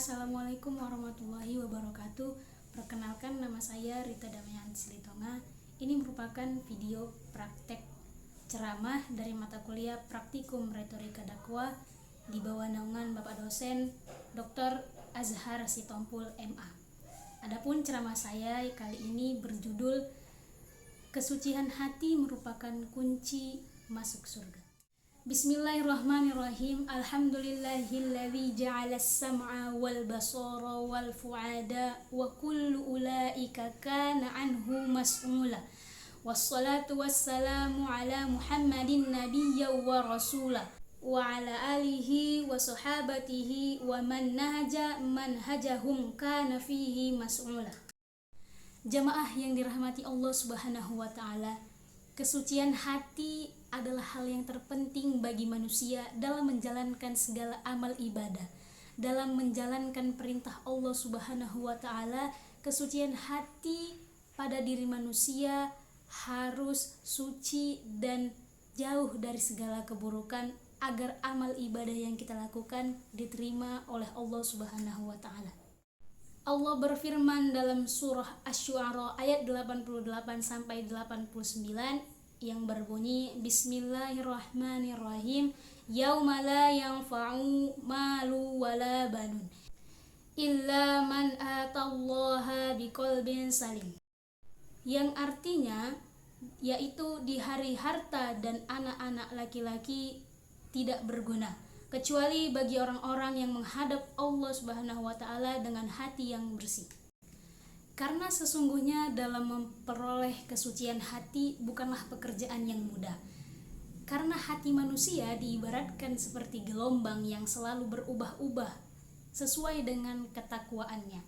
Assalamualaikum warahmatullahi wabarakatuh. Perkenalkan, nama saya Rita Damayanti Silitonga. Ini merupakan video praktek ceramah dari mata kuliah Praktikum Retorika Dakwah di bawah naungan Bapak dosen Dr. Azhar Sitompul MA. Adapun ceramah saya kali ini berjudul Kesucian hati merupakan kunci masuk surga. Bismillahirrahmanirrahim. Alhamdulillahilladzi ja'alas sam'a wal basara wal fu'ada wa kullu ulaika kana anhu mas'ula. Wassalatu wassalamu ala Muhammadin nabiyya wa rasula wa ala alihi wa sahabatihi wa man nahaja manhajahum kana fihi mas'ula. Jamaah yang dirahmati Allah Subhanahu wa taala, kesucian hati adalah hal yang terpenting bagi manusia dalam menjalankan segala amal ibadah. Dalam menjalankan perintah Allah Subhanahu wa taala, kesucian hati pada diri manusia harus suci dan jauh dari segala keburukan agar amal ibadah yang kita lakukan diterima oleh Allah Subhanahu wa taala. Allah berfirman dalam surah Asy-Syu'ara ayat 88 sampai 89 yang berbunyi Bismillahirrahmanirrahim. Yauma la yanfa'u malu wala banun illa man atallaha biqalbin salim. Yang artinya yaitu di hari harta dan anak-anak laki-laki tidak berguna kecuali bagi orang-orang yang menghadap Allah Subhanahu wa taala dengan hati yang bersih. Karena sesungguhnya dalam memperoleh kesucian hati bukanlah pekerjaan yang mudah. Karena hati manusia diibaratkan seperti gelombang yang selalu berubah-ubah sesuai dengan ketakwaannya.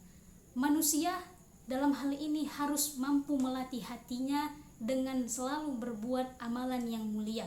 Manusia dalam hal ini harus mampu melatih hatinya dengan selalu berbuat amalan yang mulia.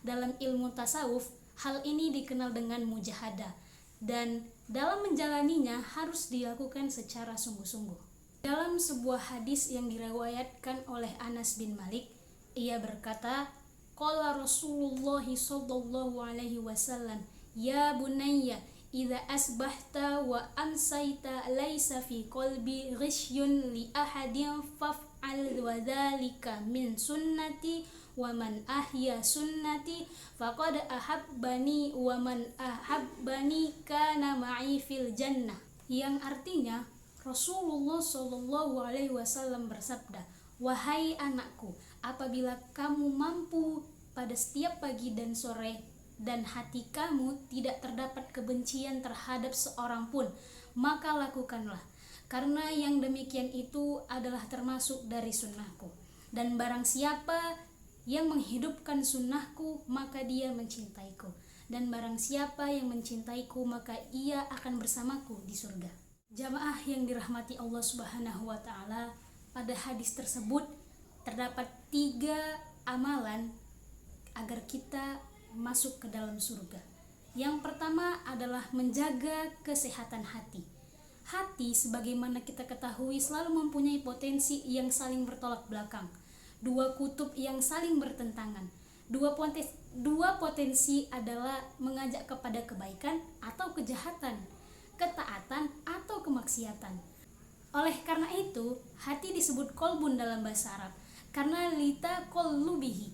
Dalam ilmu tasawuf, hal ini dikenal dengan mujahadah, dan dalam menjalaninya harus dilakukan secara sungguh-sungguh. Dalam sebuah hadis yang diriwayatkan oleh Anas bin Malik, ia berkata, qala Rasulullah sallallahu alaihi wasallam, ya bunayya, idza asbahta wa amsayta laisa fi qalbi ghishyun li ahadin faf'al wa dzalika min sunnati wa man ahya sunnati faqad ahabbani wa man ahabbani kana ma'i fil jannah. Yang artinya Rasulullah Shallallahu Alaihi Wasallam bersabda, wahai anakku, apabila kamu mampu pada setiap pagi dan sore dan hati kamu tidak terdapat kebencian terhadap seorang pun, maka lakukanlah, karena yang demikian itu adalah termasuk dari sunnahku. Dan barang siapa yang menghidupkan sunnahku, maka dia mencintaiku, dan barang siapa yang mencintaiku, maka ia akan bersamaku di surga. Jamaah yang dirahmati Allah Subhanahu wa taala, pada hadis tersebut terdapat 3 amalan agar kita masuk ke dalam surga. Yang pertama adalah menjaga kesehatan hati. Hati, sebagaimana kita ketahui, selalu mempunyai potensi yang saling bertolak belakang, 2 kutub yang saling bertentangan. Dua potensi adalah mengajak kepada kebaikan atau kejahatan, ketaatan atau kemaksiatan. Oleh karena itu, hati disebut kolbun dalam bahasa Arab karena lita qolubihi,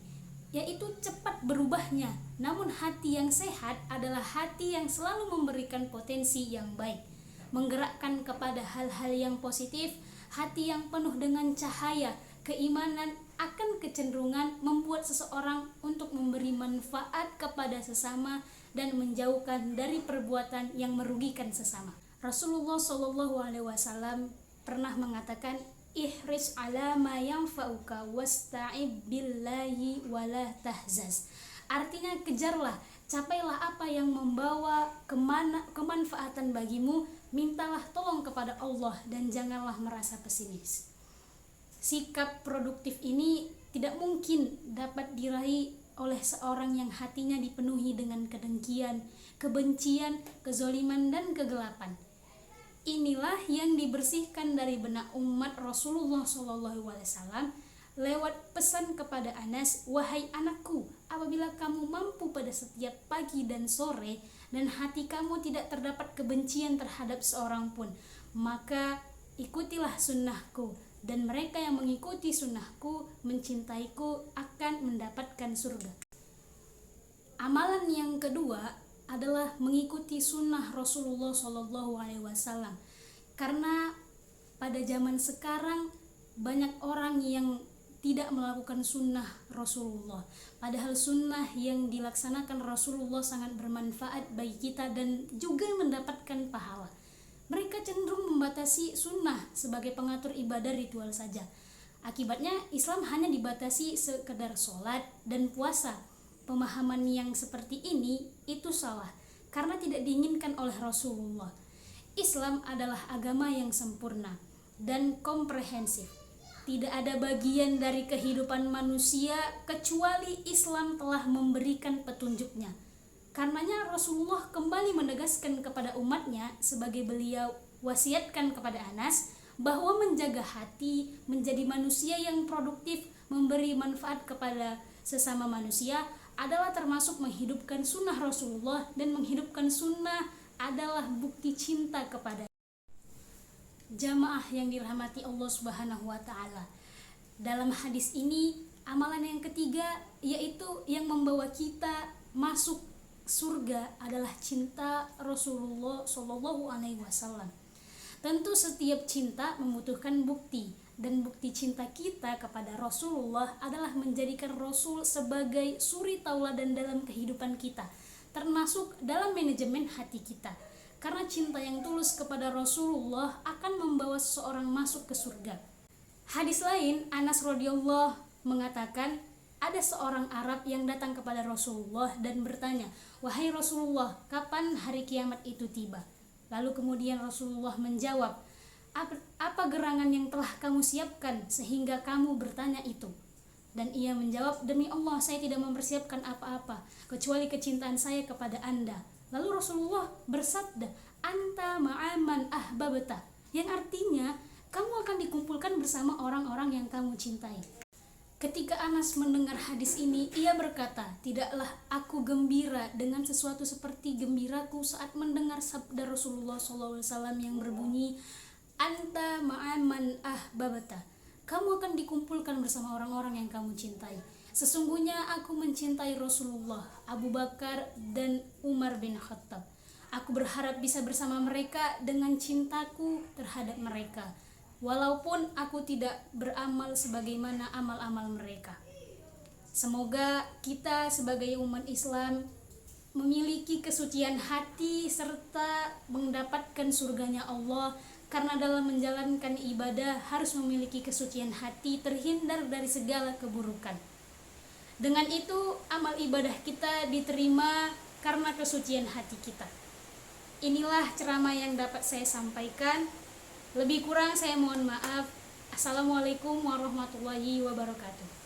yaitu cepat berubahnya. Namun hati yang sehat adalah hati yang selalu memberikan potensi yang baik, menggerakkan kepada hal-hal yang positif. Hati yang penuh dengan cahaya keimanan akan kecenderungan membuat seseorang untuk memberi manfaat kepada sesama dan menjauhkan dari perbuatan yang merugikan sesama. Rasulullah Shallallahu Alaihi Wasallam pernah mengatakan, ihris ala ma yanfa'uka wasta'ib billahi wala tahzaz. Artinya, kejarlah, capailah apa yang membawa kemanfaatan bagimu, mintalah tolong kepada Allah dan janganlah merasa pesimis. Sikap produktif ini tidak mungkin dapat diraih oleh seorang yang hatinya dipenuhi dengan kedengkian, kebencian, kezoliman, dan kegelapan. Inilah yang dibersihkan dari benak umat Rasulullah SAW lewat pesan kepada Anas, wahai anakku, apabila kamu mampu pada setiap pagi dan sore dan hati kamu tidak terdapat kebencian terhadap seorang pun, maka ikutilah sunnahku, dan mereka yang mengikuti sunnahku, mencintaiku, akan mendapatkan surga. Amalan yang kedua adalah mengikuti sunnah Rasulullah SAW, karena pada zaman sekarang banyak orang yang tidak melakukan sunnah Rasulullah, padahal sunnah yang dilaksanakan Rasulullah sangat bermanfaat bagi kita dan juga mendapatkan pahala. Mereka cenderung membatasi sunnah sebagai pengatur ibadah ritual saja. Akibatnya Islam hanya dibatasi sekedar sholat dan puasa. Pemahaman yang seperti ini itu salah, karena tidak diinginkan oleh Rasulullah. Islam adalah agama yang sempurna dan komprehensif. Tidak ada bagian dari kehidupan manusia kecuali Islam telah memberikan petunjuknya. Karenanya Rasulullah kembali menegaskan kepada umatnya, sebagai beliau wasiatkan kepada Anas, bahwa menjaga hati, menjadi manusia yang produktif, memberi manfaat kepada sesama manusia adalah termasuk menghidupkan sunnah Rasulullah, dan menghidupkan sunnah adalah bukti cinta kepada jamaah yang dirahmati Allah Subhanahu wa taala. Dalam hadis ini, amalan yang ketiga yaitu yang membawa kita masuk surga adalah cinta Rasulullah SAW. Tentu setiap cinta membutuhkan bukti, dan bukti cinta kita kepada Rasulullah adalah menjadikan Rasul sebagai suri tauladan dalam kehidupan kita, termasuk dalam manajemen hati kita. Karena cinta yang tulus kepada Rasulullah akan membawa seseorang masuk ke surga. Hadis lain, Anas radhiyallahu mengatakan, ada seorang Arab yang datang kepada Rasulullah dan bertanya, "Wahai Rasulullah, kapan hari kiamat itu tiba?" Lalu kemudian Rasulullah menjawab, "Apa gerangan yang telah kamu siapkan sehingga kamu bertanya itu?" Dan ia menjawab, "Demi Allah, saya tidak mempersiapkan apa-apa kecuali kecintaan saya kepada Anda." Lalu Rasulullah bersabda, "Anta ma'aman ahbabta," yang artinya kamu akan dikumpulkan bersama orang-orang yang kamu cintai. Ketika Anas mendengar hadis ini, ia berkata, "Tidaklah aku gembira dengan sesuatu seperti gembiraku saat mendengar sabda Rasulullah SAW yang berbunyi, Anta ma'aman ahbabta, kamu akan dikumpulkan bersama orang-orang yang kamu cintai. Sesungguhnya aku mencintai Rasulullah, Abu Bakar, dan Umar bin Khattab. Aku berharap bisa bersama mereka dengan cintaku terhadap mereka, walaupun aku tidak beramal sebagaimana amal-amal mereka." Semoga kita sebagai umat Islam memiliki kesucian hati serta mendapatkan surganya Allah, karena dalam menjalankan ibadah harus memiliki kesucian hati, terhindar dari segala keburukan. Dengan itu amal ibadah kita diterima karena kesucian hati kita. Inilah ceramah yang dapat saya sampaikan. Lebih kurang saya mohon maaf. Assalamualaikum warahmatullahi wabarakatuh.